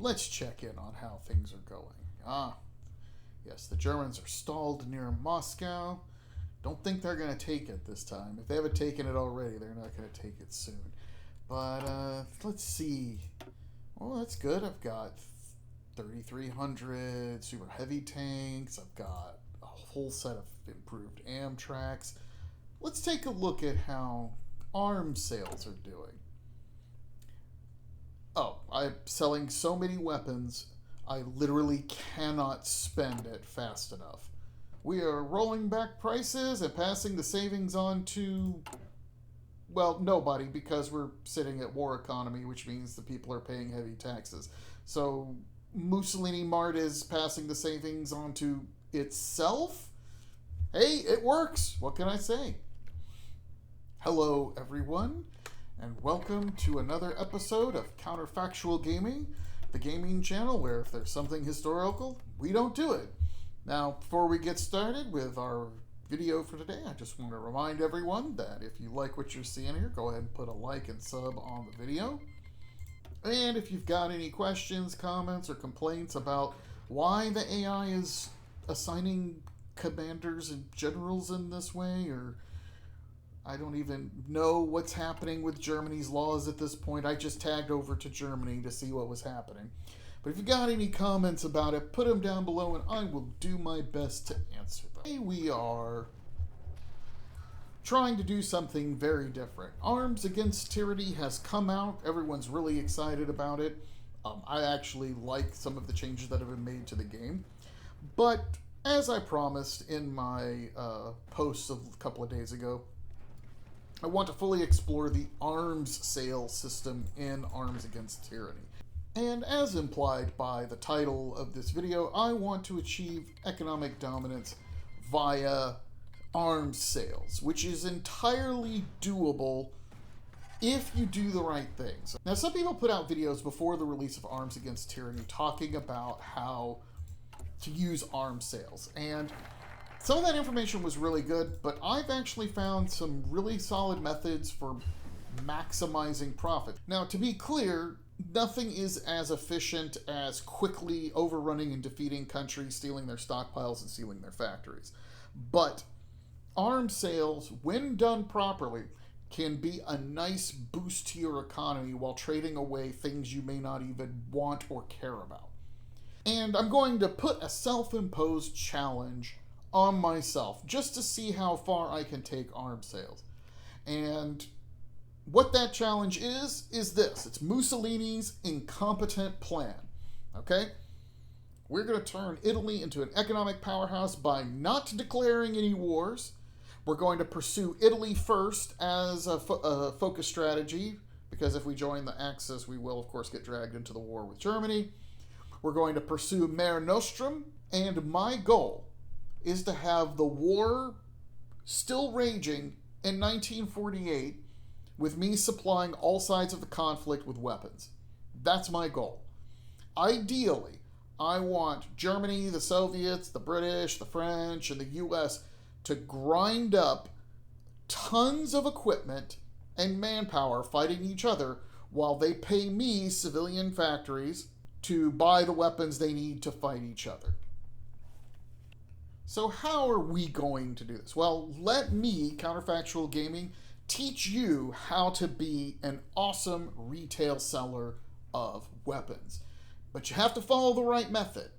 Let's check in on how things are going. Yes, the Germans are stalled near Moscow. Don't think they're going to take it this time. If they haven't taken it already, they're not going to take it soon. But let's see. Well, that's good. I've got 3,300 super heavy tanks. I've got a whole set of improved Amtraks. Let's take a look at how arms sales are doing. Oh, I'm selling so many weapons, I literally cannot spend it fast enough. We are rolling back prices and passing the savings on to, well, nobody, because we're sitting at war economy, which means the people are paying heavy taxes. So Mussolini Mart is passing the savings on to itself? Hey, it works. What can I say? Hello, everyone, and welcome to another episode of Counterfactual Gaming, the gaming channel where if there's something historical, we don't do it. Now, before we get started with our video for today, I just want to remind everyone that if you like what you're seeing here, go ahead and put a like and sub on the video. And if you've got any questions, comments, or complaints about why the AI is assigning commanders and generals in this way, or I don't even know what's happening with Germany's laws at this point. I just tagged over to Germany to see what was happening. But if you got any comments about it, put them down below and I will do my best to answer them. Today we are trying to do something very different. Arms Against Tyranny has come out. Everyone's really excited about it. I actually like some of the changes that have been made to the game. But as I promised in my post a couple of days ago, I want to fully explore the arms sale system in Arms Against Tyranny. And as implied by the title of this video, I want to achieve economic dominance via arms sales, which is entirely doable if you do the right things. Now, some people put out videos before the release of Arms Against Tyranny talking about how to use arms sales, and some of that information was really good, but I've actually found some really solid methods for maximizing profit. Now, to be clear, nothing is as efficient as quickly overrunning and defeating countries, stealing their stockpiles, and sealing their factories. But arms sales, when done properly, can be a nice boost to your economy while trading away things you may not even want or care about. And I'm going to put a self-imposed challenge on myself just to see how far I can take arms sales. And what that challenge is this. It's Mussolini's incompetent plan. Okay? We're going to turn Italy into an economic powerhouse by not declaring any wars. We're going to pursue Italy first as a focus strategy, because if we join the Axis, we will, of course, get dragged into the war with Germany. We're going to pursue Mare Nostrum, and my goal is to have the war still raging in 1948 with me supplying all sides of the conflict with weapons. That's my goal. Ideally, I want Germany, the Soviets, the British, the French, and the US to grind up tons of equipment and manpower fighting each other while they pay me, civilian factories, to buy the weapons they need to fight each other. So how are we going to do this? Well, let me, Counterfactual Gaming, teach you how to be an awesome retail seller of weapons. But you have to follow the right method.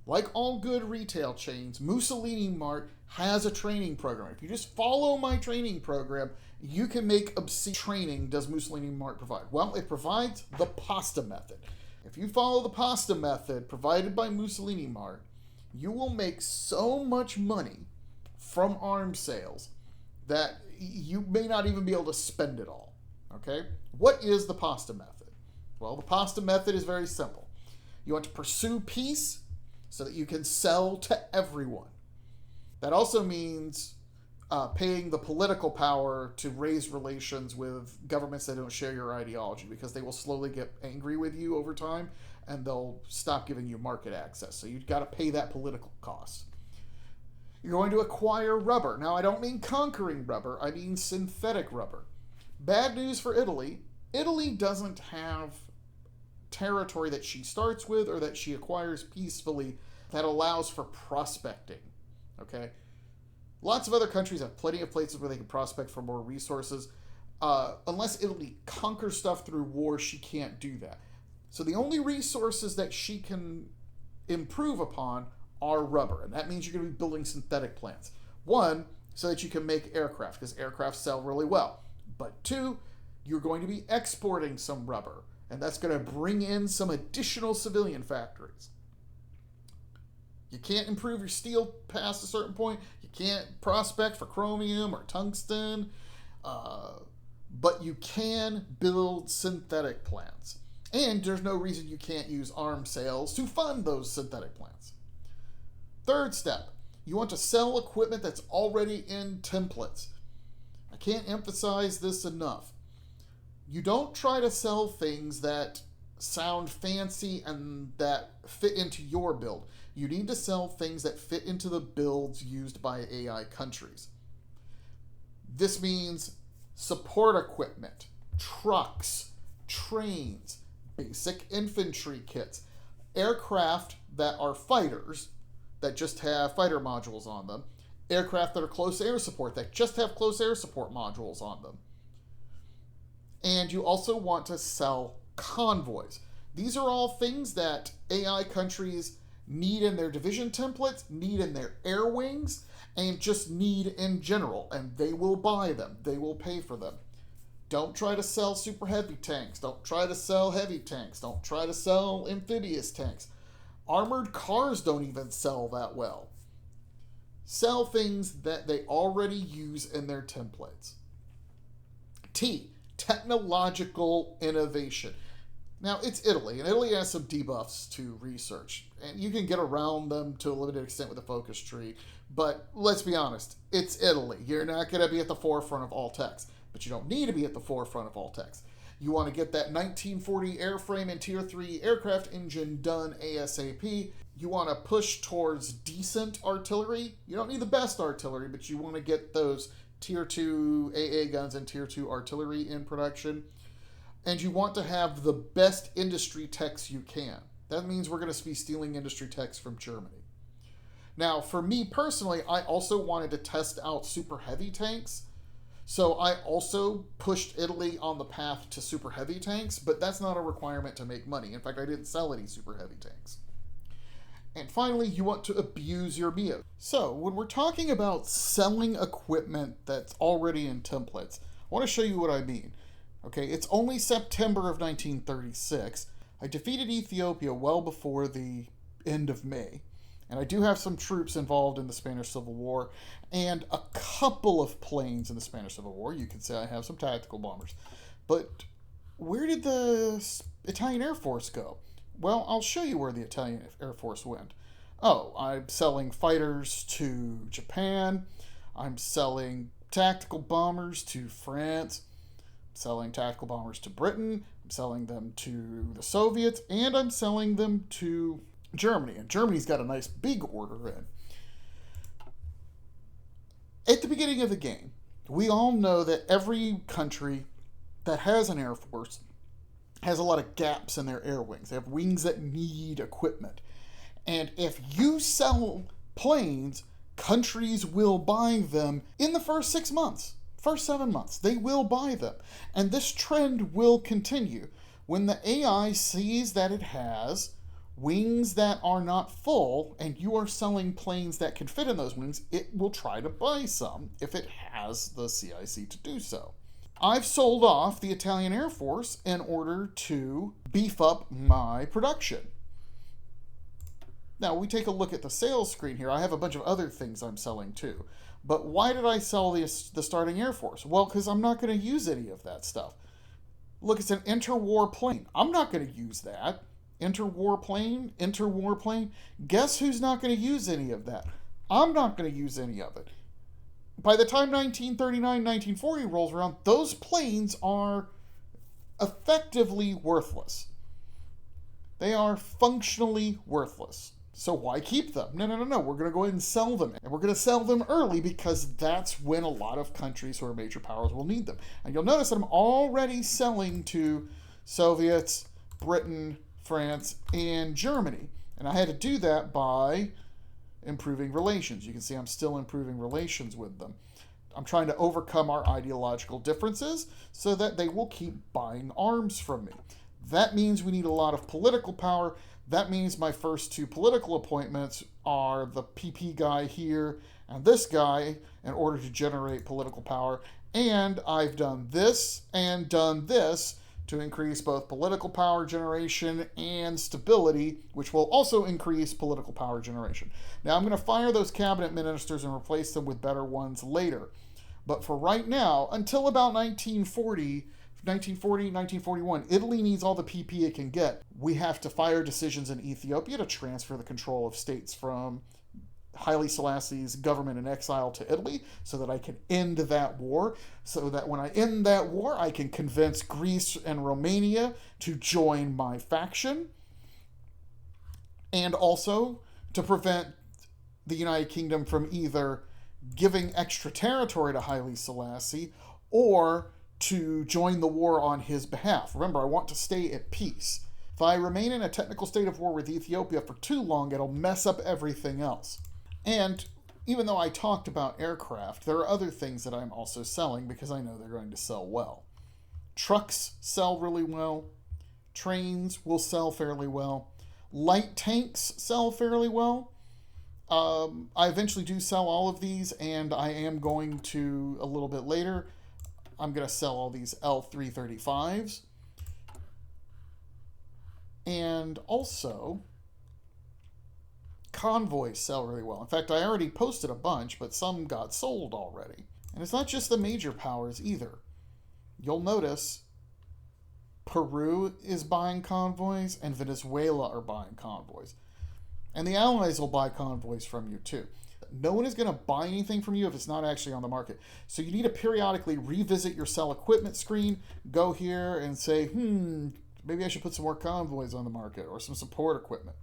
Like all good retail chains, Mussolini Mart has a training program. If you just follow my training program, you can make obscene. Training does Mussolini Mart provide? Well, it provides the pasta method. If you follow the pasta method provided by Mussolini Mart, you will make so much money from arms sales that you may not even be able to spend it all. Okay? What is the pasta method? Well, the pasta method is very simple. You want to pursue peace so that you can sell to everyone. That also means paying the political power to raise relations with governments that don't share your ideology, because they will slowly get angry with you over time and they'll stop giving you market access. So you've got to pay that political cost. You're going to acquire rubber. Now, I don't mean conquering rubber. I mean synthetic rubber. Bad news for Italy. Italy doesn't have territory that she starts with or that she acquires peacefully that allows for prospecting. Okay? Lots of other countries have plenty of places where they can prospect for more resources. Unless Italy conquers stuff through war, she can't do that. So the only resources that she can improve upon are rubber, and that means you're going to be building synthetic plants. One, so that you can make aircraft, because aircraft sell really well. But two, you're going to be exporting some rubber, and that's going to bring in some additional civilian factories. You can't improve your steel past a certain point. You can't prospect for chromium or tungsten, but you can build synthetic plants. And there's no reason you can't use arms sales to fund those synthetic plants. Third step, you want to sell equipment that's already in templates. I can't emphasize this enough. You don't try to sell things that sound fancy and that fit into your build. You need to sell things that fit into the builds used by AI countries. This means support equipment, trucks, trains, basic infantry kits, aircraft that are fighters that just have fighter modules on them, aircraft that are close air support that just have close air support modules on them. And you also want to sell convoys. These are all things that AI countries need in their division templates, need in their air wings, and just need in general. And they will buy them. They will pay for them. Don't try to sell super heavy tanks. Don't try to sell heavy tanks. Don't try to sell amphibious tanks. Armored cars don't even sell that well. Sell things that they already use in their templates. T, technological innovation. Now, it's Italy, and Italy has some debuffs to research, and you can get around them to a limited extent with a focus tree, but let's be honest, it's Italy. You're not going to be at the forefront of all techs. But you don't need to be at the forefront of all techs. You want to get that 1940 airframe and Tier 3 aircraft engine done ASAP. You want to push towards decent artillery. You don't need the best artillery, but you want to get those Tier 2 AA guns and Tier 2 artillery in production. And you want to have the best industry techs you can. That means we're going to be stealing industry techs from Germany. Now, for me personally, I also wanted to test out super heavy tanks. So I also pushed Italy on the path to super heavy tanks, but that's not a requirement to make money. In fact, I didn't sell any super heavy tanks. And finally, you want to abuse your BIOS. So when we're talking about selling equipment that's already in templates, I want to show you what I mean. Okay, it's only September of 1936. I defeated Ethiopia well before the end of May. And I do have some troops involved in the Spanish Civil War and a couple of planes in the Spanish Civil War. You could say I have some tactical bombers. But where did the Italian Air Force go? Well, I'll show you where the Italian Air Force went. Oh, I'm selling fighters to Japan. I'm selling tactical bombers to France. I'm selling tactical bombers to Britain. I'm selling them to the Soviets. And I'm selling them to Germany, and Germany's got a nice big order in. At the beginning of the game, we all know that every country that has an air force has a lot of gaps in their air wings. They have wings that need equipment. And if you sell planes, countries will buy them in the first 6 months, first 7 months. They will buy them. And this trend will continue. When the AI sees that it has wings that are not full, and you are selling planes that can fit in those wings, it will try to buy some if it has the CIC to do so. I've sold off the Italian Air Force in order to beef up my production. Now, we take a look at the sales screen here. I have a bunch of other things I'm selling too. But why did I sell the starting Air Force? Well, because I'm not going to use any of that stuff. Look, it's an interwar plane. I'm not going to use that. Interwar plane. Guess who's not going to use any of that? I'm not going to use any of it. By the time 1939, 1940 rolls around, those planes are effectively worthless. They are functionally worthless. So why keep them? No. We're going to go ahead and sell them. And we're going to sell them early because that's when a lot of countries who are major powers will need them. And you'll notice that I'm already selling to Soviets, Britain, France, and Germany. And I had to do that by improving relations. You can see I'm still improving relations with them. I'm trying to overcome our ideological differences so that they will keep buying arms from me. That means we need a lot of political power. That means my first two political appointments are the PP guy here and this guy in order to generate political power. And I've done this and done this to increase both political power generation and stability, which will also increase political power generation. Now, I'm going to fire those cabinet ministers and replace them with better ones later. But for right now, until about 1941, Italy needs all the PP it can get. We have to fire decisions in Ethiopia to transfer the control of states from Haile Selassie's government in exile to Italy so that I can end that war, so that when I end that war, I can convince Greece and Romania to join my faction, and also to prevent the United Kingdom from either giving extra territory to Haile Selassie or to join the war on his behalf. Remember, I want to stay at peace. If I remain in a technical state of war with Ethiopia for too long, it'll mess up everything else. And even though I talked about aircraft, there are other things that I'm also selling because I know they're going to sell well. Trucks sell really well. Trains will sell fairly well. Light tanks sell fairly well. I eventually do sell all of these, and I am going to, a little bit later, I'm going to sell all these L335s. And also, convoys sell really well. In fact, I already posted a bunch, but some got sold already. And it's not just the major powers either. You'll notice Peru is buying convoys and Venezuela are buying convoys. And the Allies will buy convoys from you too. No one is going to buy anything from you if it's not actually on the market. So you need to periodically revisit your sell equipment screen, go here and say, maybe I should put some more convoys on the market or some support equipment.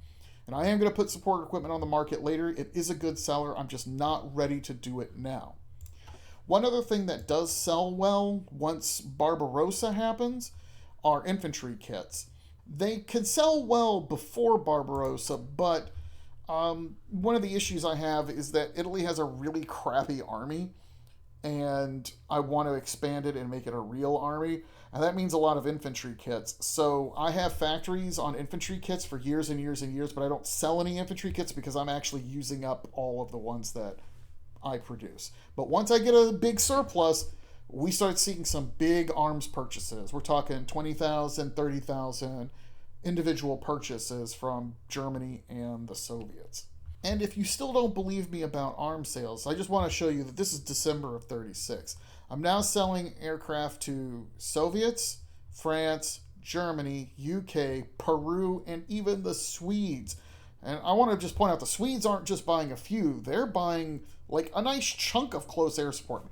And I am going to put support equipment on the market later. It is a good seller. I'm just not ready to do it now. One other thing that does sell well once Barbarossa happens are infantry kits. They can sell well before Barbarossa, but one of the issues I have is that Italy has a really crappy army, and I want to expand it and make it a real army. And that means a lot of infantry kits. So I have factories on infantry kits for years and years and years, but I don't sell any infantry kits because I'm actually using up all of the ones that I produce. But once I get a big surplus, we start seeing some big arms purchases. We're talking 20,000, 30,000 individual purchases from Germany and the Soviets. And if you still don't believe me about arms sales, I just want to show you that this is December of 36. I'm now selling aircraft to Soviets, France, Germany, UK, Peru, and even the Swedes. And I want to just point out the Swedes aren't just buying a few, they're buying like a nice chunk of close air support.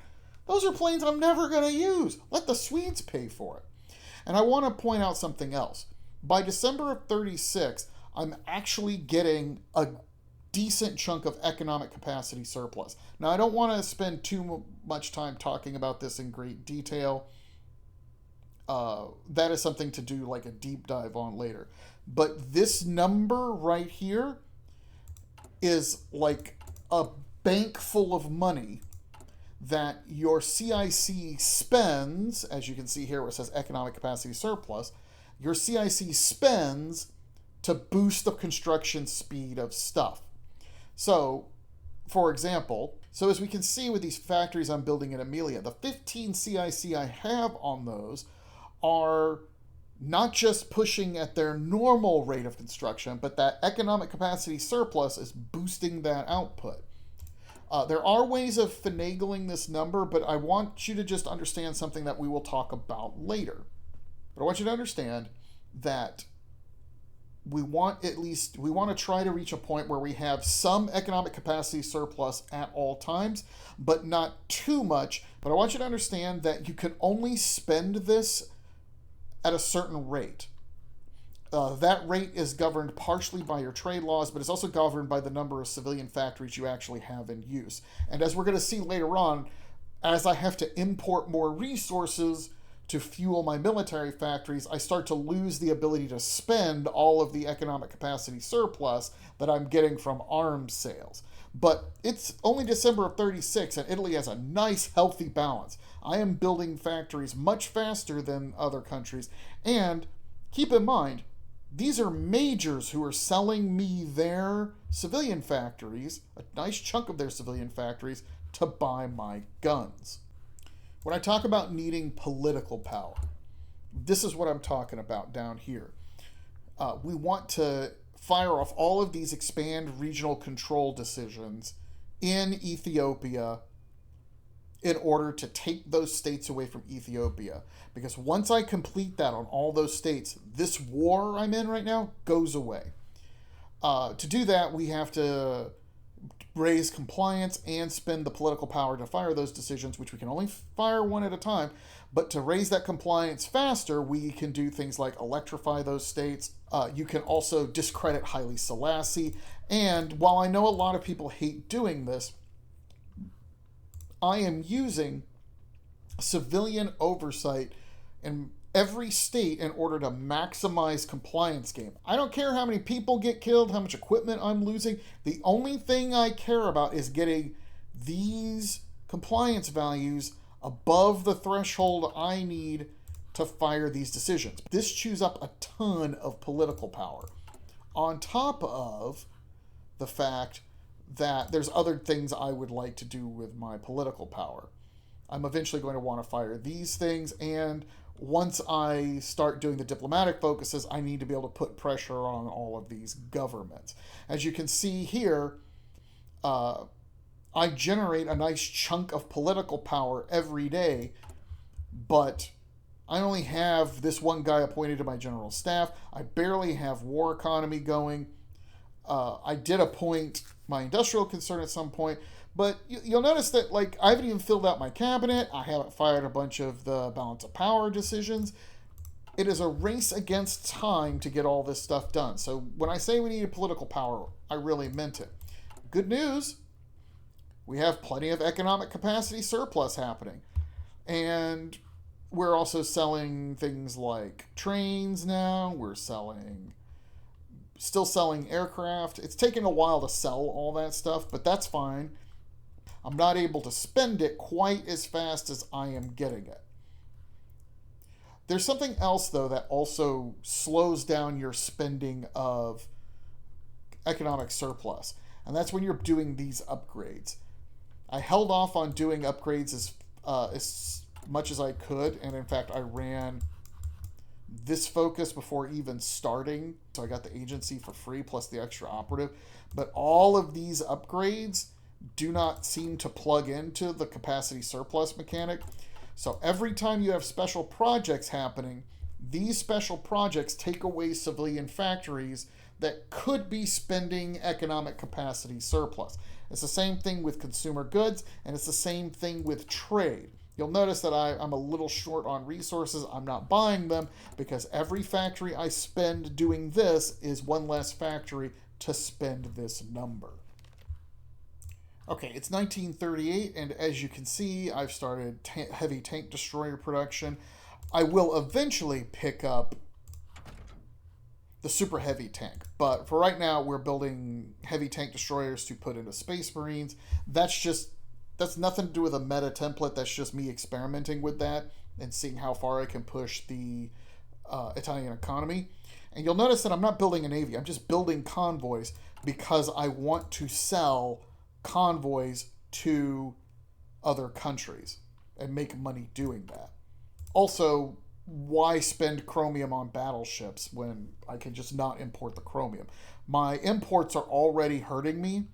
Those are planes I'm never going to use. Let the Swedes pay for it. And I want to point out something else. By December of 36, I'm actually getting a decent chunk of economic capacity surplus. Now, I don't want to spend too much time talking about this in great detail. That is something to do like a deep dive on later. But this number right here is like a bank full of money that your CIC spends, as you can see here where it says economic capacity surplus, your CIC spends to boost the construction speed of stuff. So, for example, as we can see with these factories I'm building in Amelia, the 15 CIC I have on those are not just pushing at their normal rate of construction, but that economic capacity surplus is boosting that output. There are ways of finagling this number, but I want you to just understand something that we will talk about later. But I want you to understand that we want to try to reach a point where we have some economic capacity surplus at all times, but not too much. But I want you to understand that you can only spend this at a certain rate. That rate is governed partially by your trade laws, but it's also governed by the number of civilian factories you actually have in use. And as we're going to see later on, as I have to import more resources to fuel my military factories, I start to lose the ability to spend all of the economic capacity surplus that I'm getting from arms sales. But it's only December of 36, and Italy has a nice, healthy balance. I am building factories much faster than other countries. And keep in mind, these are majors who are selling me their civilian factories, a nice chunk of their civilian factories, to buy my guns. When I talk about needing political power, this is what I'm talking about down here. We want to fire off all of these expand regional control decisions in Ethiopia in order to take those states away from Ethiopia. Because once I complete that on all those states, this war I'm in right now goes away. To do that, we have to raise compliance and spend the political power to fire those decisions, which we can only fire one at a time. But to raise that compliance faster, we can do things like electrify those states. You can also discredit Haile Selassie. And while I know a lot of people hate doing this, I am using civilian oversight in every state in order to maximize compliance game. I don't care how many people get killed, how much equipment I'm losing. The only thing I care about is getting these compliance values above the threshold I need to fire these decisions. This chews up a ton of political power, on top of the fact that there's other things I would like to do with my political power. I'm eventually going to want to fire these things, and once I start doing the diplomatic focuses, I need to be able to put pressure on all of these governments. As you can see here, I generate a nice chunk of political power every day, but I only have this one guy appointed to my general staff. I barely have war economy going. I did appoint my industrial concern at some point, but you'll notice that, like, I haven't even filled out my cabinet. I haven't fired a bunch of the balance of power decisions. It is a race against time to get all this stuff done. So when I say we need political power, I really meant it. Good news, we have plenty of economic capacity surplus happening. And we're also selling things like trains now. We're still selling aircraft. It's taking a while to sell all that stuff, but that's fine. I'm not able to spend it quite as fast as I am getting it. There's something else, though, that also slows down your spending of economic surplus, and that's when you're doing these upgrades. I held off on doing upgrades as much as I could, and in fact, I ran this focus before even starting, so I got the agency for free plus the extra operative. But all of these upgrades do not seem to plug into the capacity surplus mechanic. So every time you have special projects happening, these special projects take away civilian factories that could be spending economic capacity surplus. It's the same thing with consumer goods, and it's the same thing with trade. You'll notice that I'm a little short on resources. I'm not buying them because every factory I spend doing this is one less factory to spend this number. Okay, it's 1938, and as you can see, I've started heavy tank destroyer production. I will eventually pick up the super heavy tank, but for right now, we're building heavy tank destroyers to put into Space Marines. That's nothing to do with a meta template. That's just me experimenting with that and seeing how far I can push the Italian economy. And you'll notice that I'm not building a navy. I'm just building convoys because I want to sell convoys to other countries and make money doing that. Also, why spend chromium on battleships when I can just not import the chromium? My imports are already hurting me,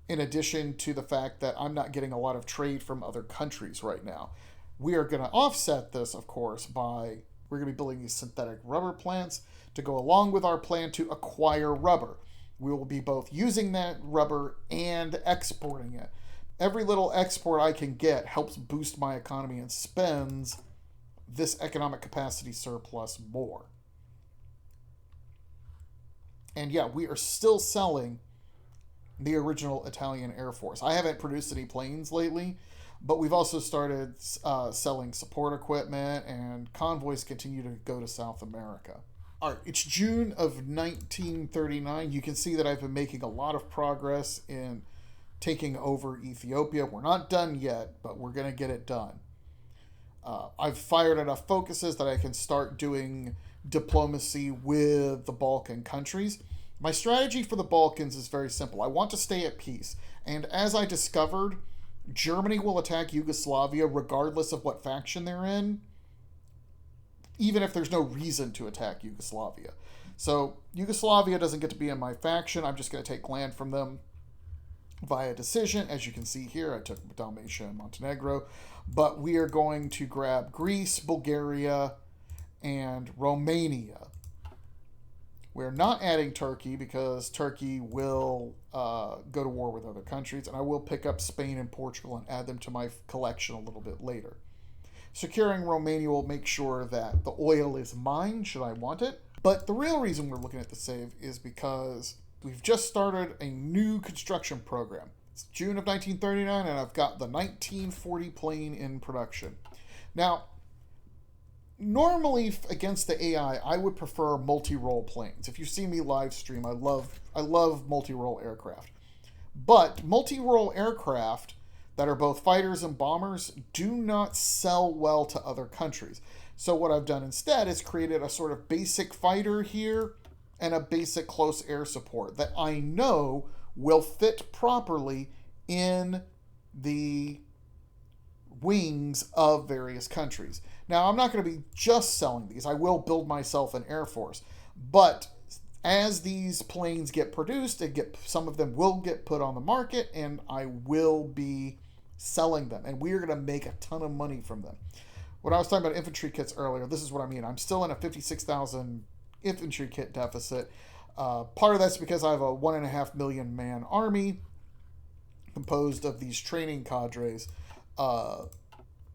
in addition to the fact that I'm not getting a lot of trade from other countries right now. We are going to offset this, of course, we're going to be building these synthetic rubber plants to go along with our plan to acquire rubber. We will be both using that rubber and exporting it. Every little export I can get helps boost my economy and spends this economic capacity surplus more. And yeah, we are still selling the original Italian Air Force. I haven't produced any planes lately. But we've also started selling support equipment, and convoys continue to go to South America. All right, it's June of 1939. You can see that I've been making a lot of progress in taking over Ethiopia. We're not done yet, but we're going to get it done. I've fired enough focuses that I can start doing diplomacy with the Balkan countries. My strategy for the Balkans is very simple. I want to stay at peace. And as I discovered, Germany will attack Yugoslavia regardless of what faction they're in, even if there's no reason to attack Yugoslavia. So Yugoslavia doesn't get to be in my faction. I'm just going to take land from them via decision. As you can see here, I took Dalmatia and Montenegro. But we are going to grab Greece, Bulgaria, and Romania. We're not adding Turkey because Turkey will go to war with other countries, and I will pick up Spain and Portugal and add them to my collection a little bit later. Securing Romania will make sure that the oil is mine should I want it. But the real reason we're looking at the save is because we've just started a new construction program. It's June of 1939, and I've got the 1940 plane in production. Now, normally against the AI, I would prefer multi-role planes. If you see me live stream, I love multi-role aircraft. But multi-role aircraft that are both fighters and bombers do not sell well to other countries. So what I've done instead is created a sort of basic fighter here and a basic close air support that I know will fit properly in the wings of various countries. Now, I'm not going to be just selling these. I will build myself an air force. But as these planes get produced, some of them will get put on the market, and I will be selling them. And we are going to make a ton of money from them. When I was talking about infantry kits earlier, this is what I mean. I'm still in a 56,000 infantry kit deficit. Part of that's because I have a 1.5 million man army composed of these training cadres.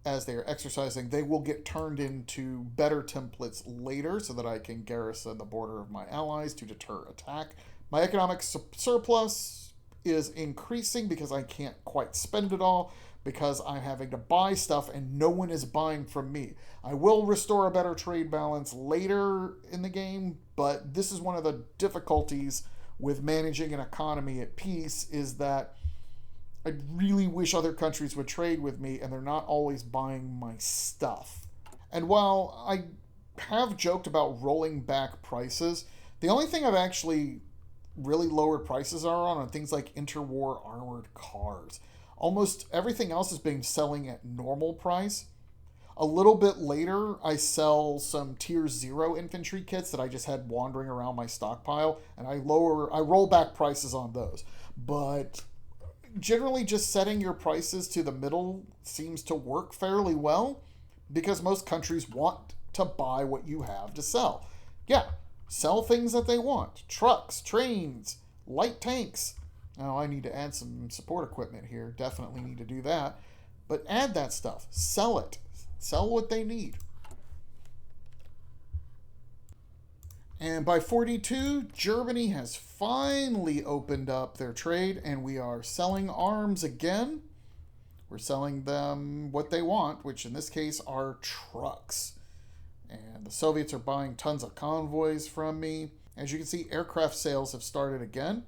As they are exercising, they will get turned into better templates later so that I can garrison the border of my allies to deter attack. My economic surplus is increasing because I can't quite spend it all because I'm having to buy stuff and no one is buying from me. I will restore a better trade balance later in the game, but this is one of the difficulties with managing an economy at peace is that I really wish other countries would trade with me, and they're not always buying my stuff. And while I have joked about rolling back prices, the only thing I've actually really lowered prices are things like interwar armored cars. Almost everything else has been selling at normal price. A little bit later, I sell some tier 0 infantry kits that I just had wandering around my stockpile, and I roll back prices on those. But generally just setting your prices to the middle seems to work fairly well because most countries want to buy what you have to sell. Yeah, sell things that they want. Trucks, trains, light tanks. Now, I need to add some support equipment here. Definitely need to do that. But add that stuff. Sell it. Sell what they need. And by 42, Germany has finally opened up their trade, and we are selling arms again. We're selling them what they want, which in this case are trucks. And the Soviets are buying tons of convoys from me. As you can see, aircraft sales have started again.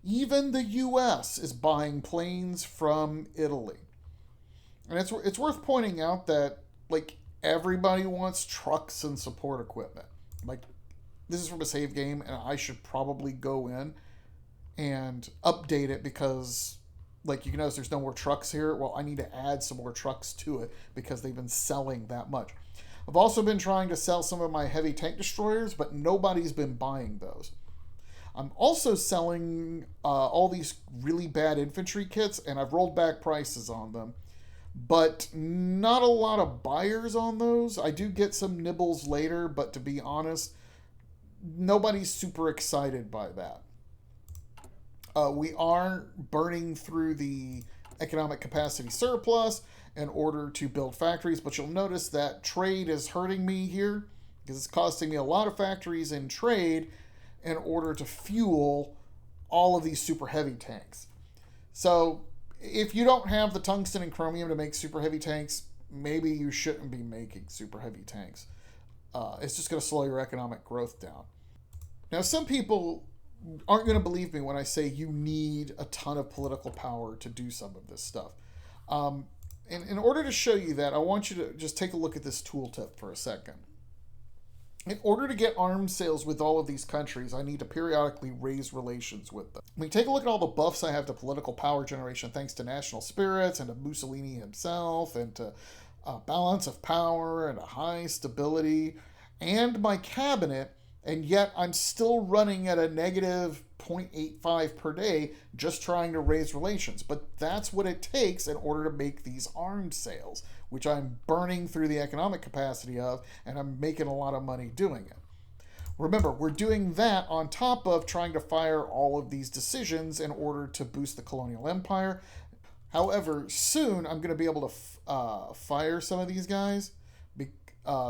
Even the U.S. is buying planes from Italy. And it's worth pointing out that, everybody wants trucks and support equipment. This is from a save game, and I should probably go in and update it because, you can notice there's no more trucks here. Well, I need to add some more trucks to it because they've been selling that much. I've also been trying to sell some of my heavy tank destroyers, but nobody's been buying those. I'm also selling all these really bad infantry kits, and I've rolled back prices on them. But not a lot of buyers on those. I do get some nibbles later, but to be honest, nobody's super excited by that. We are burning through the economic capacity surplus in order to build factories, but you'll notice that trade is hurting me here because it's costing me a lot of factories in trade in order to fuel all of these super heavy tanks. So if you don't have the tungsten and chromium to make super heavy tanks, maybe you shouldn't be making super heavy tanks. It's just going to slow your economic growth down. Now, some people aren't going to believe me when I say you need a ton of political power to do some of this stuff. And in order to show you that, I want you to just take a look at this tooltip for a second. In order to get arms sales with all of these countries, I need to periodically raise relations with them. When you take a look at all the buffs I have to political power generation thanks to national spirits and to Mussolini himself and to balance of power and a high stability and my cabinet, and yet I'm still running at a negative 0.85 per day just trying to raise relations. But that's what it takes in order to make these arms sales, which I'm burning through the economic capacity of, and I'm making a lot of money doing it. Remember, we're doing that on top of trying to fire all of these decisions in order to boost the colonial empire. However, soon I'm going to be able to fire some of these guys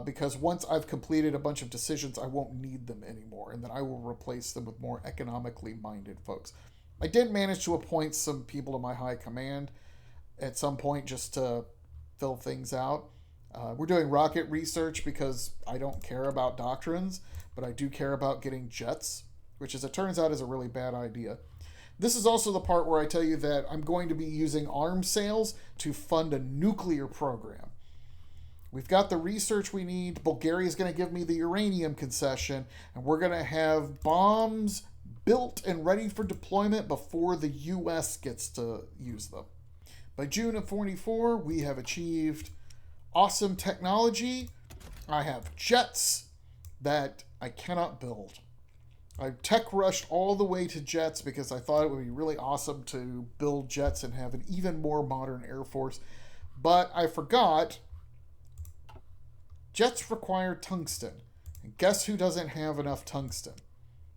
because once I've completed a bunch of decisions, I won't need them anymore, and then I will replace them with more economically minded folks. I did manage to appoint some people to my high command at some point just to fill things out. We're doing rocket research because I don't care about doctrines, but I do care about getting jets, which as it turns out is a really bad idea. This is also the part where I tell you that I'm going to be using arms sales to fund a nuclear program. We've got the research we need. Bulgaria is going to give me the uranium concession, and we're going to have bombs built and ready for deployment before the U.S. gets to use them. By June of 44, we have achieved awesome technology. I have jets that I cannot build. I tech rushed all the way to jets because I thought it would be really awesome to build jets and have an even more modern Air Force. But I forgot jets require tungsten. And guess who doesn't have enough tungsten?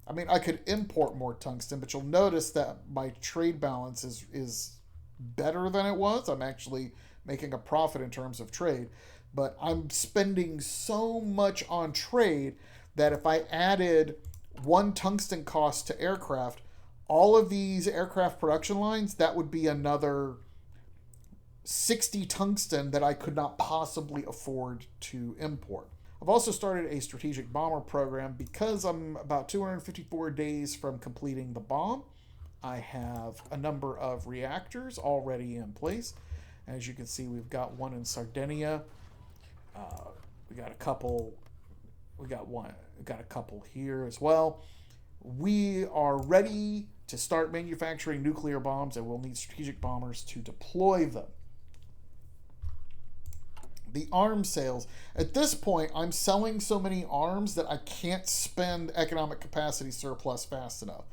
I mean, I could import more tungsten, but you'll notice that my trade balance is better than it was. I'm actually making a profit in terms of trade, but I'm spending so much on trade that if I added one tungsten cost to aircraft, all of these aircraft production lines, that would be another 60 tungsten that I could not possibly afford to import. I've also started a strategic bomber program because I'm about 254 days from completing the bomb. I have a number of reactors already in place. As you can see, we've got one in Sardinia. We got a couple here as well. We are ready to start manufacturing nuclear bombs, and we'll need strategic bombers to deploy them. The arms sales. At this point, I'm selling so many arms that I can't spend economic capacity surplus fast enough.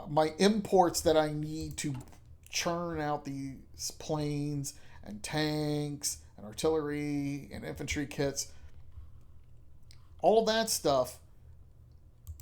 My imports that I need to churn out these planes and tanks and artillery and infantry kits, all that stuff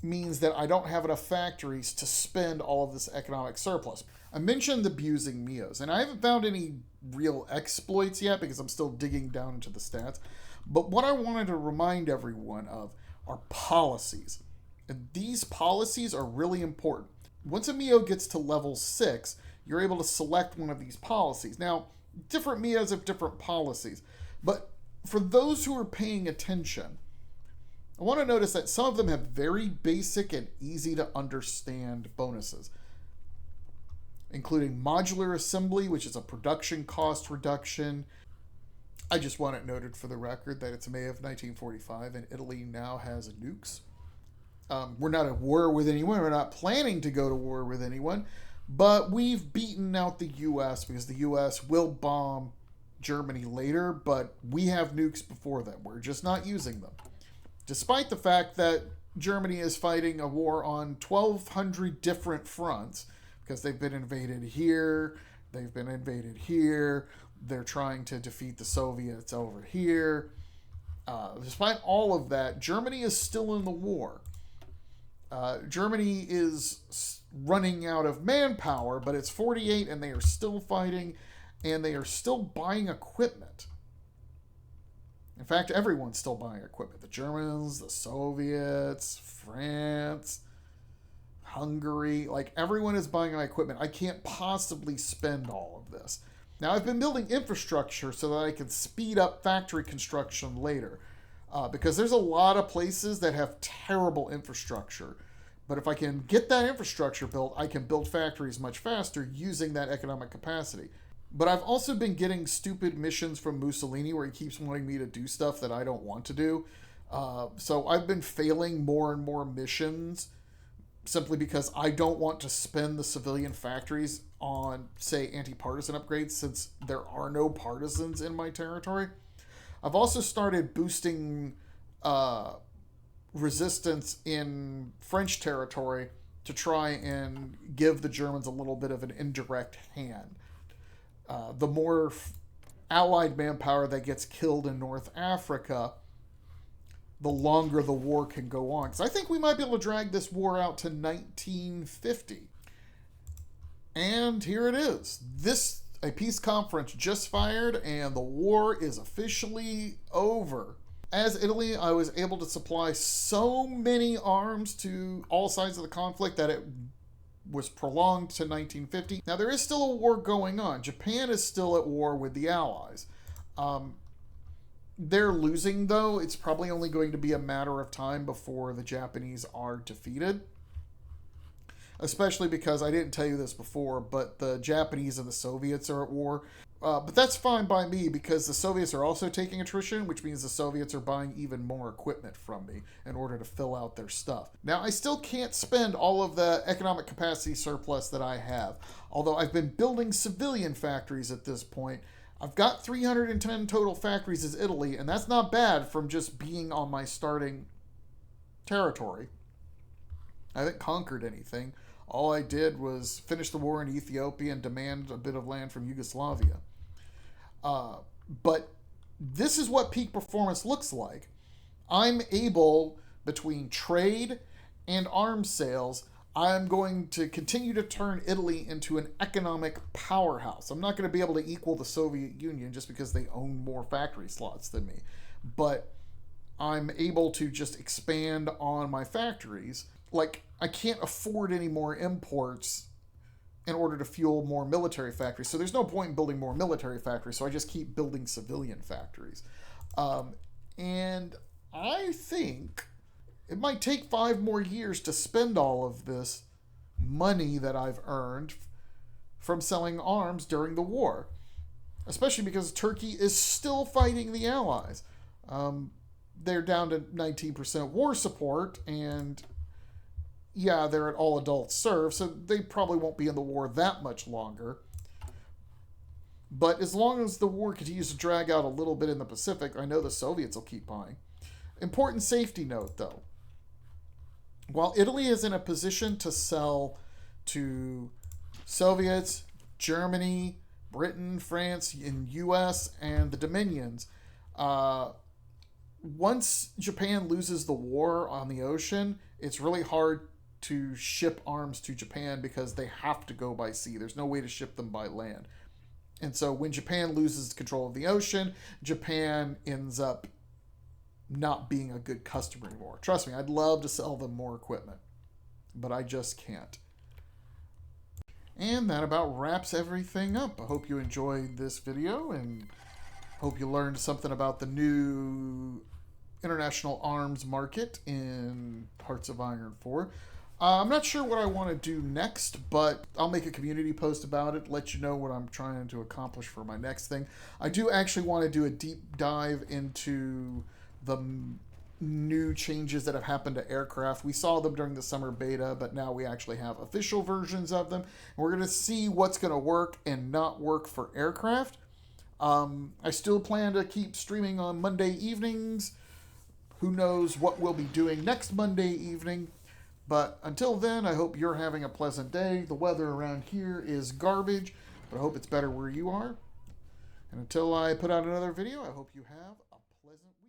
means that I don't have enough factories to spend all of this economic surplus. I mentioned abusing MEOs, and I haven't found any real exploits yet because I'm still digging down into the stats. But what I wanted to remind everyone of are policies. And these policies are really important. Once a MEO gets to level 6, you're able to select one of these policies. Now, different MEOs have different policies, but for those who are paying attention, I want to notice that some of them have very basic and easy to understand bonuses, including modular assembly, which is a production cost reduction. I just want it noted for the record that it's May of 1945 and Italy now has nukes. We're not at war with anyone. We're not planning to go to war with anyone, but we've beaten out the U.S. because the U.S. will bomb Germany later, but we have nukes before them. We're just not using them. Despite the fact that Germany is fighting a war on 1,200 different fronts, because they've been invaded here, they've been invaded here, they're trying to defeat the Soviets over here. Despite all of that, Germany is still in the war. Germany is running out of manpower, but it's 48 and they are still fighting and they are still buying equipment. In fact, everyone's still buying equipment. The Germans, the Soviets, France, Hungary. Like, everyone is buying my equipment. I can't possibly spend all of this. Now, I've been building infrastructure so that I can speed up factory construction later. Because there's a lot of places that have terrible infrastructure. But if I can get that infrastructure built, I can build factories much faster using that economic capacity. But I've also been getting stupid missions from Mussolini where he keeps wanting me to do stuff that I don't want to do. So I've been failing more and more missions simply because I don't want to spend the civilian factories on, say, anti-partisan upgrades since there are no partisans in my territory. I've also started boosting resistance in French territory to try and give the Germans a little bit of an indirect hand. The more Allied manpower that gets killed in North Africa, the longer the war can go on. Because I think we might be able to drag this war out to 1950. And here it is. A peace conference just fired, and the war is officially over. As Italy, I was able to supply so many arms to all sides of the conflict that it was prolonged to 1950. Now, there is still a war going on. Japan is still at war with the Allies. They're losing, though. It's probably only going to be a matter of time before the Japanese are defeated. Especially because, I didn't tell you this before, but the Japanese and the Soviets are at war. But that's fine by me because the Soviets are also taking attrition, which means the Soviets are buying even more equipment from me in order to fill out their stuff. Now, I still can't spend all of the economic capacity surplus that I have, although I've been building civilian factories at this point. I've got 310 total factories as Italy, and that's not bad from just being on my starting territory. I haven't conquered anything. All I did was finish the war in Ethiopia and demand a bit of land from Yugoslavia. But this is what peak performance looks like. I'm able, between trade and arms sales, I'm going to continue to turn Italy into an economic powerhouse. I'm not going to be able to equal the Soviet Union just because they own more factory slots than me. But I'm able to just expand on my factories. Like, I can't afford any more imports in order to fuel more military factories. So there's no point in building more military factories, so I just keep building civilian factories. And I think it might take 5 more years to spend all of this money that I've earned from selling arms during the war. Especially because Turkey is still fighting the Allies. They're down to 19% war support, and yeah, they're at all adults serve, so they probably won't be in the war that much longer. But as long as the war continues to drag out a little bit in the Pacific, I know the Soviets will keep buying. Important safety note, though. While Italy is in a position to sell to Soviets, Germany, Britain, France, and US, and the Dominions, once Japan loses the war on the ocean, it's really hard to ship arms to Japan because they have to go by sea. There's no way to ship them by land. And so when Japan loses control of the ocean, Japan ends up not being a good customer anymore. Trust me, I'd love to sell them more equipment, but I just can't. And that about wraps everything up. I hope you enjoyed this video and hope you learned something about the new international arms market in Hearts of Iron 4. I'm not sure what I want to do next, but I'll make a community post about it, let you know what I'm trying to accomplish for my next thing. I do actually want to do a deep dive into the new changes that have happened to aircraft. We saw them during the summer beta, but now we actually have official versions of them. And we're going to see what's going to work and not work for aircraft. I still plan to keep streaming on Monday evenings. Who knows what we'll be doing next Monday evening. But until then, I hope you're having a pleasant day. The weather around here is garbage, but I hope it's better where you are. And until I put out another video, I hope you have a pleasant week.